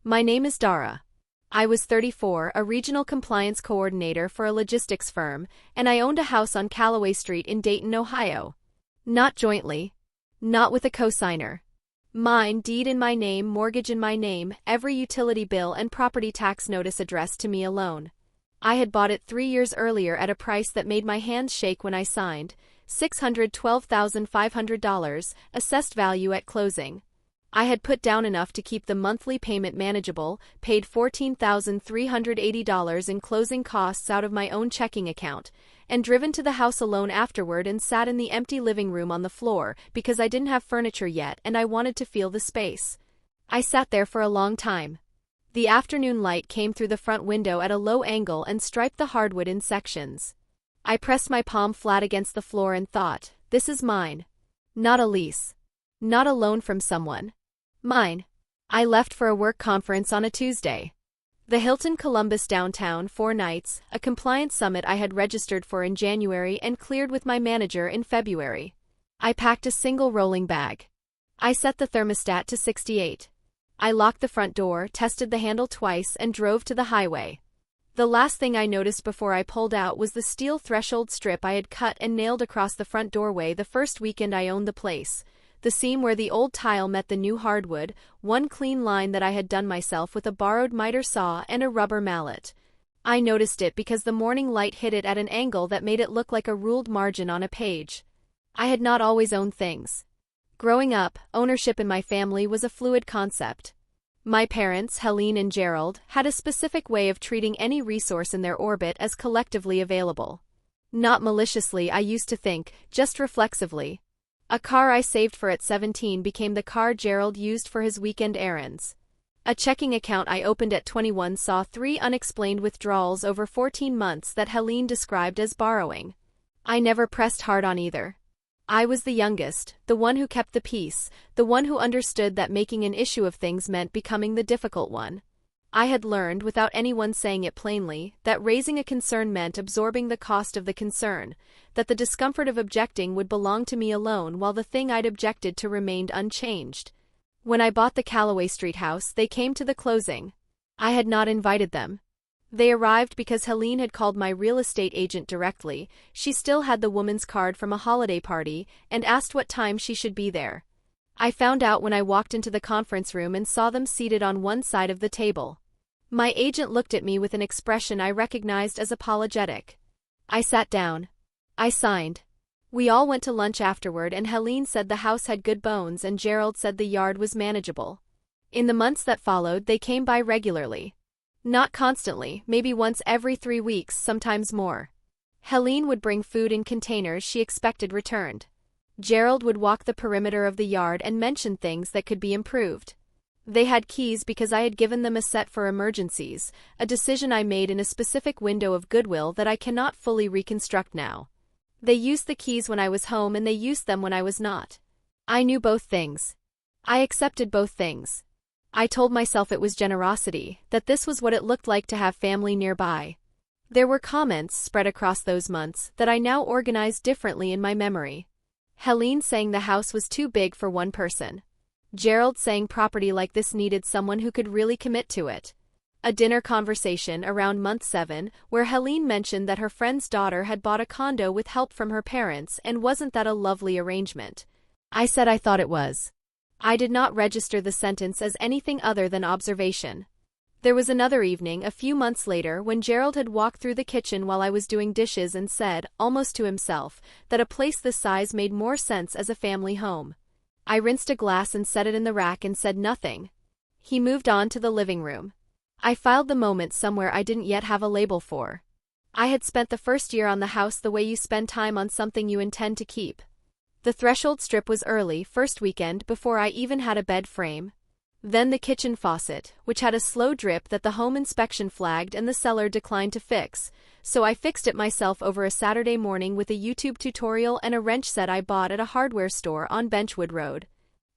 My name is Dara. I was 34, a regional compliance coordinator for a logistics firm, and I owned a house on Callaway Street in Dayton, Ohio. Not jointly. Not with a cosigner. Mine, deed in my name, mortgage in my name, every utility bill and property tax notice addressed to me alone. I had bought it 3 years earlier at a price that made my hands shake when I signed, $612,500, assessed value at closing. I had put down enough to keep the monthly payment manageable, paid $14,380 in closing costs out of my own checking account, and driven to the house alone afterward and sat in the empty living room on the floor because I didn't have furniture yet and I wanted to feel the space. I sat there for a long time. The afternoon light came through the front window at a low angle and striped the hardwood in sections. I pressed my palm flat against the floor and thought, this is mine. Not a lease. Not a loan from someone. Mine. I left for a work conference on a Tuesday. The Hilton Columbus downtown, 4 nights, a compliance summit I had registered for in January and cleared with my manager in February. I packed a single rolling bag. I set the thermostat to 68. I locked the front door, tested the handle twice, and drove to the highway. The last thing I noticed before I pulled out was the steel threshold strip I had cut and nailed across the front doorway the first weekend I owned the place. The seam where the old tile met the new hardwood, one clean line that I had done myself with a borrowed miter saw and a rubber mallet. I noticed it because the morning light hit it at an angle that made it look like a ruled margin on a page. I had not always owned things. Growing up, ownership in my family was a fluid concept. My parents, Helene and Gerald, had a specific way of treating any resource in their orbit as collectively available. Not maliciously, I used to think, just reflexively. A car I saved for at 17 became the car Gerald used for his weekend errands. A checking account I opened at 21 saw 3 unexplained withdrawals over 14 months that Helene described as borrowing. I never pressed hard on either. I was the youngest, the one who kept the peace, the one who understood that making an issue of things meant becoming the difficult one. I had learned, without anyone saying it plainly, that raising a concern meant absorbing the cost of the concern, that the discomfort of objecting would belong to me alone while the thing I'd objected to remained unchanged. When I bought the Callaway Street house, they came to the closing. I had not invited them. They arrived because Helene had called my real estate agent directly. She still had the woman's card from a holiday party and asked what time she should be there. I found out when I walked into the conference room and saw them seated on one side of the table. My agent looked at me with an expression I recognized as apologetic. I sat down. I signed. We all went to lunch afterward and Helene said the house had good bones and Gerald said the yard was manageable. In the months that followed, they came by regularly. Not constantly, maybe once every 3 weeks, sometimes more. Helene would bring food in containers she expected returned. Gerald would walk the perimeter of the yard and mention things that could be improved. They had keys because I had given them a set for emergencies, a decision I made in a specific window of goodwill that I cannot fully reconstruct now. They used the keys when I was home and they used them when I was not. I knew both things. I accepted both things. I told myself it was generosity, that this was what it looked like to have family nearby. There were comments spread across those months that I now organized differently in my memory. Helene saying the house was too big for one person. Gerald saying property like this needed someone who could really commit to it. A dinner conversation around month 7 where Helene mentioned that her friend's daughter had bought a condo with help from her parents and wasn't that a lovely arrangement. I said I thought it was. I did not register the sentence as anything other than observation. There was another evening a few months later when Gerald had walked through the kitchen while I was doing dishes and said, almost to himself, that a place this size made more sense as a family home. I rinsed a glass and set it in the rack and said nothing. He moved on to the living room. I filed the moment somewhere I didn't yet have a label for. I had spent the first year on the house the way you spend time on something you intend to keep. The threshold strip was early, first weekend, before I even had a bed frame. Then the kitchen faucet, which had a slow drip that the home inspection flagged and the seller declined to fix, so I fixed it myself over a Saturday morning with a YouTube tutorial and a wrench set I bought at a hardware store on Benchwood Road.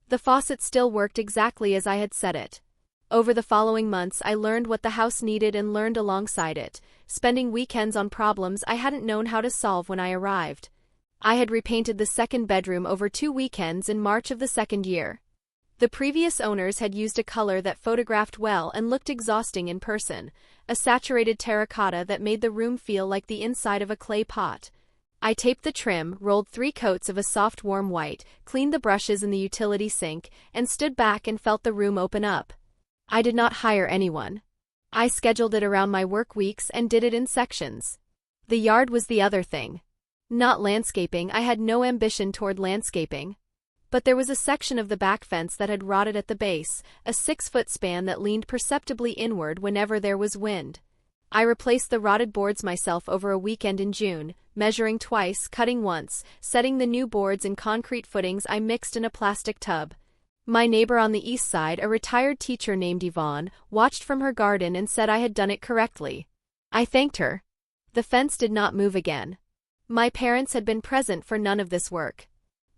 The faucet still worked exactly as I had set it. Over the following months I learned what the house needed and learned alongside it, spending weekends on problems I hadn't known how to solve when I arrived. I had repainted the second bedroom over 2 weekends in March of the second year. The previous owners had used a color that photographed well and looked exhausting in person, a saturated terracotta that made the room feel like the inside of a clay pot. I taped the trim, rolled 3 coats of a soft warm white, cleaned the brushes in the utility sink, and stood back and felt the room open up. I did not hire anyone. I scheduled it around my work weeks and did it in sections. The yard was the other thing. Not landscaping, I had no ambition toward landscaping. But there was a section of the back fence that had rotted at the base, a 6-foot span that leaned perceptibly inward whenever there was wind. I replaced the rotted boards myself over a weekend in June, measuring twice, cutting once, setting the new boards in concrete footings I mixed in a plastic tub. My neighbor on the east side, a retired teacher named Yvonne, watched from her garden and said I had done it correctly. I thanked her. The fence did not move again. My parents had been present for none of this work.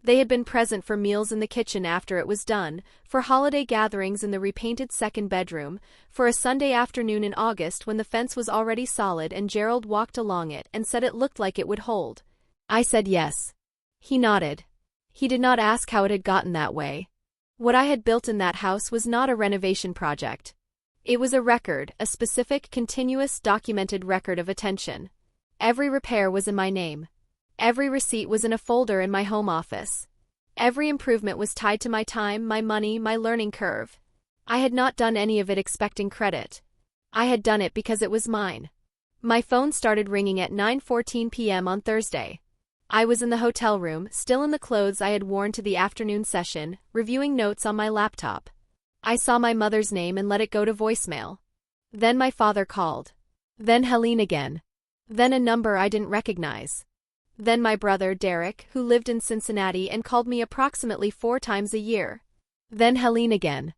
They had been present for meals in the kitchen after it was done, for holiday gatherings in the repainted second bedroom, for a Sunday afternoon in August when the fence was already solid and Gerald walked along it and said it looked like it would hold. I said yes. He nodded. He did not ask how it had gotten that way. What I had built in that house was not a renovation project. It was a record, a specific, continuous, documented record of attention. Every repair was in my name. Every receipt was in a folder in my home office. Every improvement was tied to my time, my money, my learning curve. I had not done any of it expecting credit. I had done it because it was mine. My phone started ringing at 9:14 p.m. on Thursday. I was in the hotel room, still in the clothes I had worn to the afternoon session, reviewing notes on my laptop. I saw my mother's name and let it go to voicemail. Then my father called. Then Helene again. Then a number I didn't recognize. Then my brother, Derek, who lived in Cincinnati and called me approximately 4 times a year. Then Helene again.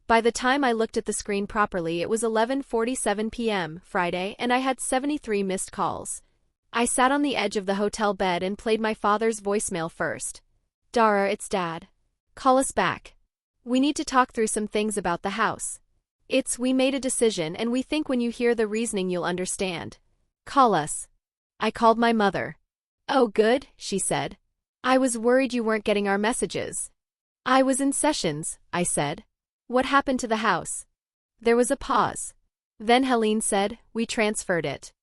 By the time I looked at the screen properly, it was 11:47 p.m. Friday, and I had 73 missed calls. I sat on the edge of the hotel bed and played my father's voicemail first. Dara, it's Dad. Call us back. We need to talk through some things about the house. We made a decision and we think when you hear the reasoning you'll understand. Call us. I called my mother. Oh good, she said. I was worried you weren't getting our messages. I was in sessions, I said. What happened to the house? There was a pause. Then Helene said, we transferred it.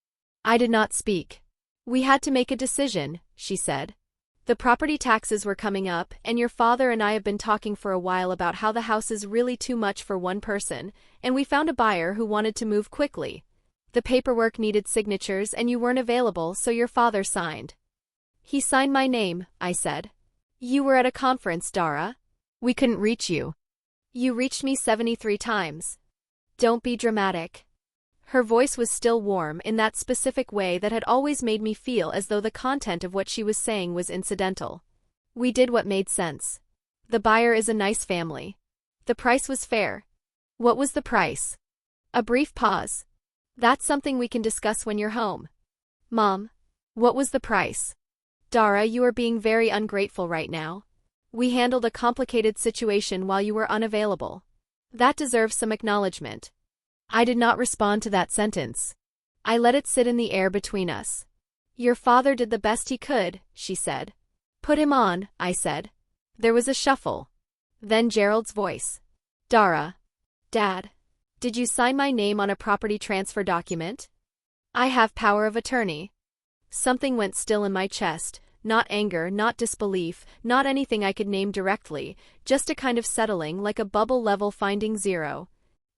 I did not speak. We had to make a decision, she said. The property taxes were coming up, and your father and I have been talking for a while about how the house is really too much for one person, and we found a buyer who wanted to move quickly. The paperwork needed signatures and you weren't available, so your father signed. He signed my name, I said. You were at a conference, Dara. We couldn't reach you. You reached me 73 times. Don't be dramatic. Her voice was still warm in that specific way that had always made me feel as though the content of what she was saying was incidental. We did what made sense. The buyer is a nice family. The price was fair. What was the price? A brief pause. That's something we can discuss when you're home. Mom, what was the price? Dara, you are being very ungrateful right now. We handled a complicated situation while you were unavailable. That deserves some acknowledgement. I did not respond to that sentence. I let it sit in the air between us. Your father did the best he could, she said. Put him on, I said. There was a shuffle. Then Gerald's voice. Dara. Dad. Did you sign my name on a property transfer document? I have power of attorney. Something went still in my chest, not anger, not disbelief, not anything I could name directly, just a kind of settling like a bubble level finding zero.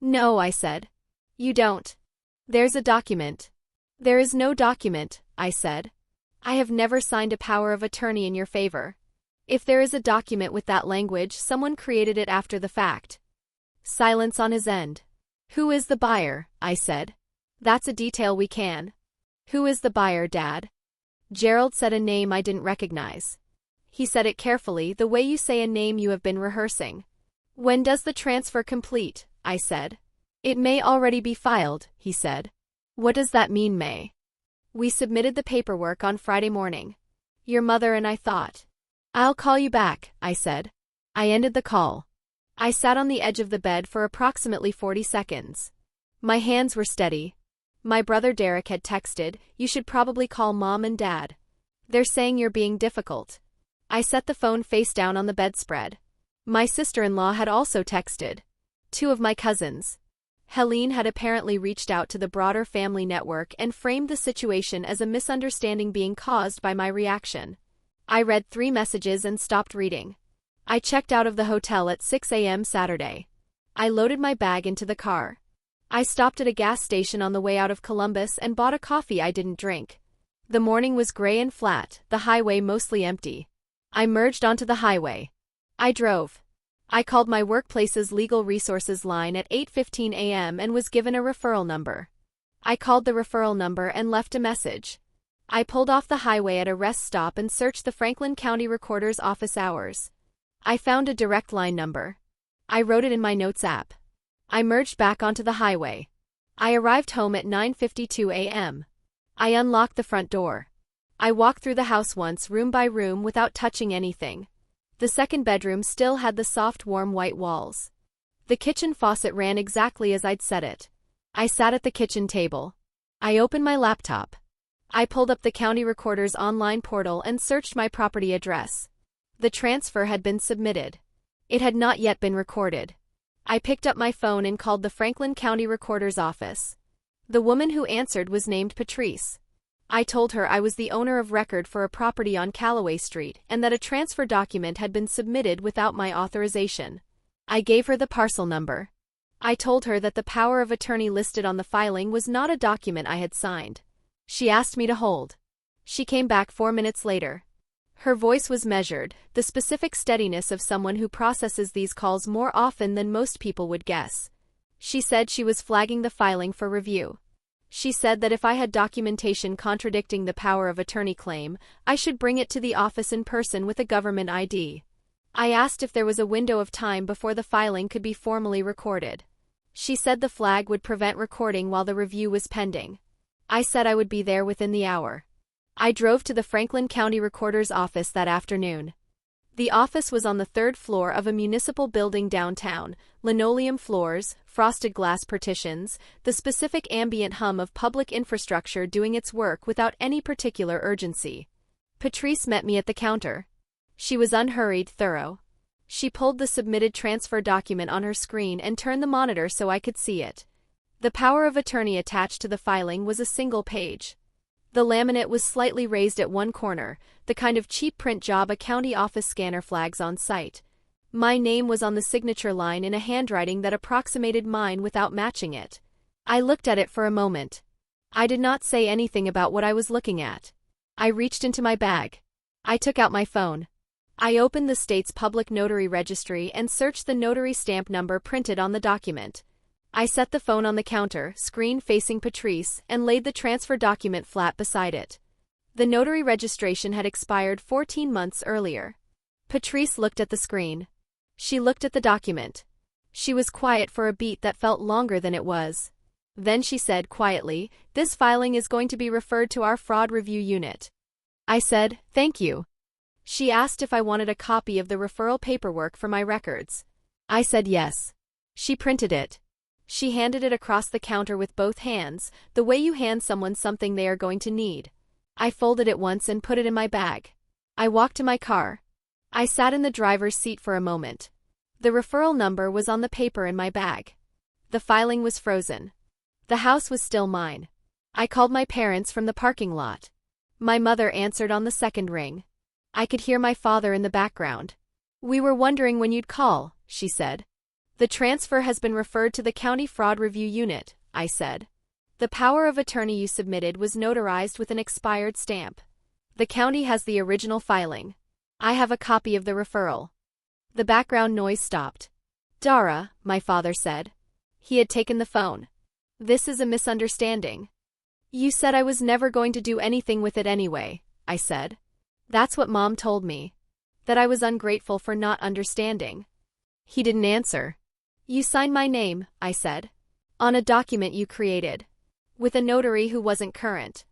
No, I said. You don't. There's a document. There is no document, I said. I have never signed a power of attorney in your favor. If there is a document with that language, someone created it after the fact. Silence on his end. Who is the buyer? I said. That's a detail we can. Who is the buyer, Dad? Gerald said a name I didn't recognize. He said it carefully, the way you say a name you have been rehearsing. When does the transfer complete? I said. It may already be filed, he said. What does that mean, May? We submitted the paperwork on Friday morning. Your mother and I thought. I'll call you back, I said. I ended the call. I sat on the edge of the bed for approximately 40 seconds. My hands were steady. My brother Derek had texted, you should probably call Mom and Dad. They're saying you're being difficult. I set the phone face down on the bedspread. My sister-in-law had also texted. 2 of my cousins. Helene had apparently reached out to the broader family network and framed the situation as a misunderstanding being caused by my reaction. I read 3 messages and stopped reading. I checked out of the hotel at 6 a.m. Saturday. I loaded my bag into the car. I stopped at a gas station on the way out of Columbus and bought a coffee I didn't drink. The morning was gray and flat, the highway mostly empty. I merged onto the highway. I drove. I called my workplace's legal resources line at 8:15 a.m. and was given a referral number. I called the referral number and left a message. I pulled off the highway at a rest stop and searched the Franklin County Recorder's office hours. I found a direct line number. I wrote it in my notes app. I merged back onto the highway. I arrived home at 9:52 a.m. I unlocked the front door. I walked through the house once, room by room, without touching anything. The second bedroom still had the soft, warm white walls. The kitchen faucet ran exactly as I'd set it. I sat at the kitchen table. I opened my laptop. I pulled up the county recorder's online portal and searched my property address. The transfer had been submitted. It had not yet been recorded. I picked up my phone and called the Franklin County Recorder's office. The woman who answered was named Patrice. I told her I was the owner of record for a property on Callaway Street and that a transfer document had been submitted without my authorization. I gave her the parcel number. I told her that the power of attorney listed on the filing was not a document I had signed. She asked me to hold. She came back 4 minutes later. Her voice was measured, the specific steadiness of someone who processes these calls more often than most people would guess. She said she was flagging the filing for review. She said that if I had documentation contradicting the power of attorney claim, I should bring it to the office in person with a government ID. I asked if there was a window of time before the filing could be formally recorded. She said the flag would prevent recording while the review was pending. I said I would be there within the hour. I drove to the Franklin County Recorder's office that afternoon. The office was on the 3rd floor of a municipal building downtown, linoleum floors, frosted glass partitions, the specific ambient hum of public infrastructure doing its work without any particular urgency. Patrice met me at the counter. She was unhurried, thorough. She pulled the submitted transfer document on her screen and turned the monitor so I could see it. The power of attorney attached to the filing was a single page. The laminate was slightly raised at one corner, the kind of cheap print job a county office scanner flags on site. My name was on the signature line in a handwriting that approximated mine without matching it. I looked at it for a moment. I did not say anything about what I was looking at. I reached into my bag. I took out my phone. I opened the state's public notary registry and searched the notary stamp number printed on the document. I set the phone on the counter, screen facing Patrice, and laid the transfer document flat beside it. The notary registration had expired 14 months earlier. Patrice looked at the screen. She looked at the document. She was quiet for a beat that felt longer than it was. Then she said quietly, "This filing is going to be referred to our fraud review unit." I said, "Thank you." She asked if I wanted a copy of the referral paperwork for my records. I said yes. She printed it. She handed it across the counter with both hands, the way you hand someone something they are going to need. I folded it once and put it in my bag. I walked to my car. I sat in the driver's seat for a moment. The referral number was on the paper in my bag. The filing was frozen. The house was still mine. I called my parents from the parking lot. My mother answered on the second ring. I could hear my father in the background. "We were wondering when you'd call," she said. "The transfer has been referred to the County Fraud Review Unit," I said. "The power of attorney you submitted was notarized with an expired stamp. The county has the original filing. I have a copy of the referral." The background noise stopped. "Dara," my father said. He had taken the phone. "This is a misunderstanding." "You said I was never going to do anything with it anyway," I said. "That's what Mom told me. That I was ungrateful for not understanding." He didn't answer. "You signed my name," I said. "On a document you created. With a notary who wasn't current.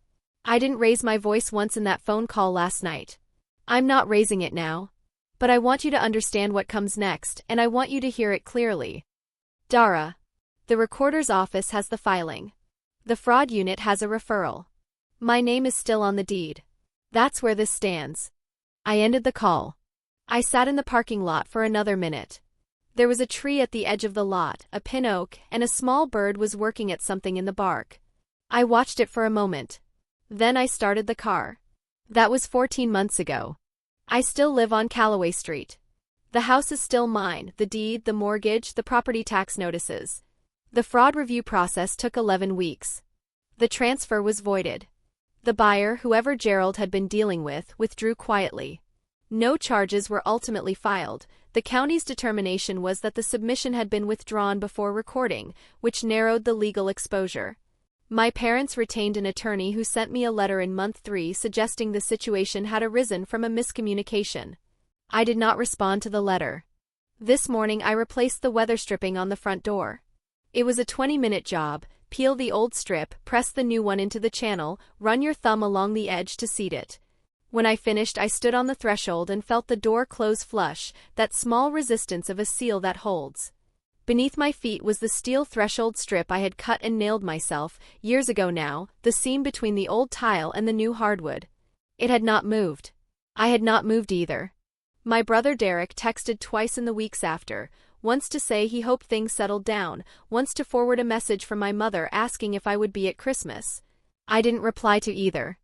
I didn't raise my voice once in that phone call last night. I'm not raising it now. But I want you to understand what comes next, and I want you to hear it clearly. Dara. The recorder's office has the filing. The fraud unit has a referral. My name is still on the deed. That's where this stands." I ended the call. I sat in the parking lot for another minute. There was a tree at the edge of the lot, a pin oak, and a small bird was working at something in the bark. I watched it for a moment. Then I started the car. That was 14 months ago. I still live on Callaway Street. The house is still mine, the deed, the mortgage, the property tax notices. The fraud review process took 11 weeks. The transfer was voided. The buyer, whoever Gerald had been dealing with, withdrew quietly. No charges were ultimately filed. The county's determination was that the submission had been withdrawn before recording, which narrowed the legal exposure. My parents retained an attorney who sent me a letter in month 3 suggesting the situation had arisen from a miscommunication. I did not respond to the letter. This morning I replaced the weather stripping on the front door. It was a 20-minute job. Peel the old strip, press the new one into the channel, run your thumb along the edge to seat it. When I finished, I stood on the threshold and felt the door close flush, that small resistance of a seal that holds. Beneath my feet was the steel threshold strip I had cut and nailed myself, years ago now, the seam between the old tile and the new hardwood. It had not moved. I had not moved either. My brother Derek texted twice in the weeks after, once to say he hoped things settled down, once to forward a message from my mother asking if I would be at Christmas. I didn't reply to either.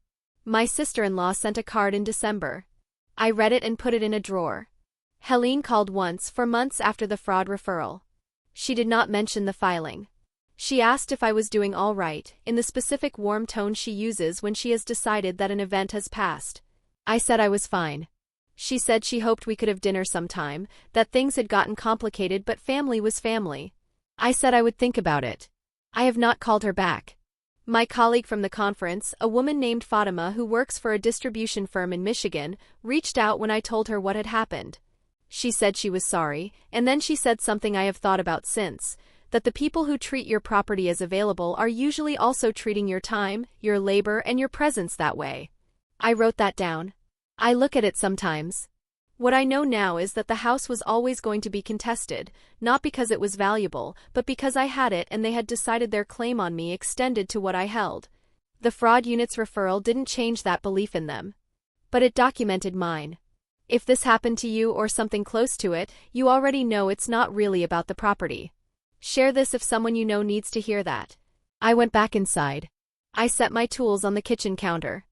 My sister-in-law sent a card in December. I read it and put it in a drawer. Helene called once, for months after the fraud referral. She did not mention the filing. She asked if I was doing all right, in the specific warm tone she uses when she has decided that an event has passed. I said I was fine. She said she hoped we could have dinner sometime, that things had gotten complicated but family was family. I said I would think about it. I have not called her back. My colleague from the conference, a woman named Fatima who works for a distribution firm in Michigan, reached out when I told her what had happened. She said she was sorry, and then she said something I have thought about since, that the people who treat your property as available are usually also treating your time, your labor, and your presence that way. I wrote that down. I look at it sometimes. What I know now is that the house was always going to be contested, not because it was valuable, but because I had it and they had decided their claim on me extended to what I held. The fraud unit's referral didn't change that belief in them. But it documented mine. If this happened to you or something close to it, you already know it's not really about the property. Share this if someone you know needs to hear that. I went back inside. I set my tools on the kitchen counter.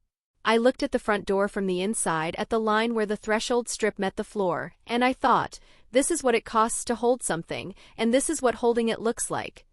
I looked at the front door from the inside at the line where the threshold strip met the floor, and I thought, this is what it costs to hold something, and this is what holding it looks like.